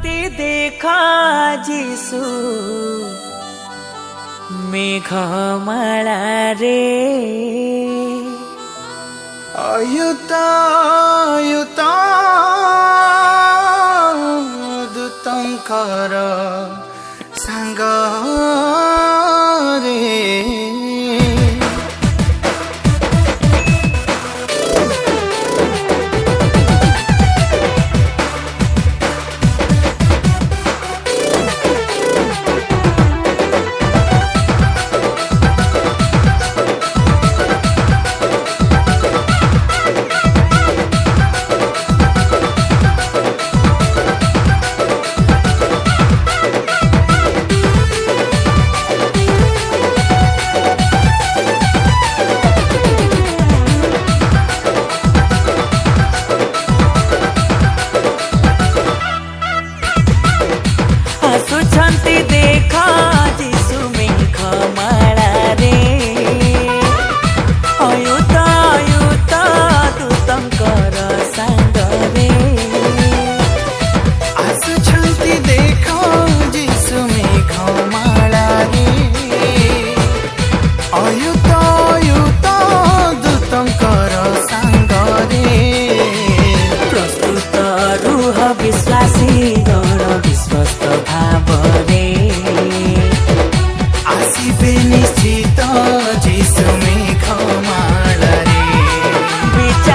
शांति देखा जीसु मेघमाला रे अयुता अयुता दूतंकर सांग रे शांति देखा जीसु मेघमाला रे अयुता अयुता दूतंकर सांग रे आसुछंती देखा जीसु मेघमाला रे अयुता अयुता दूतंकर सांग रे प्रस्तुत रुह विश्वासी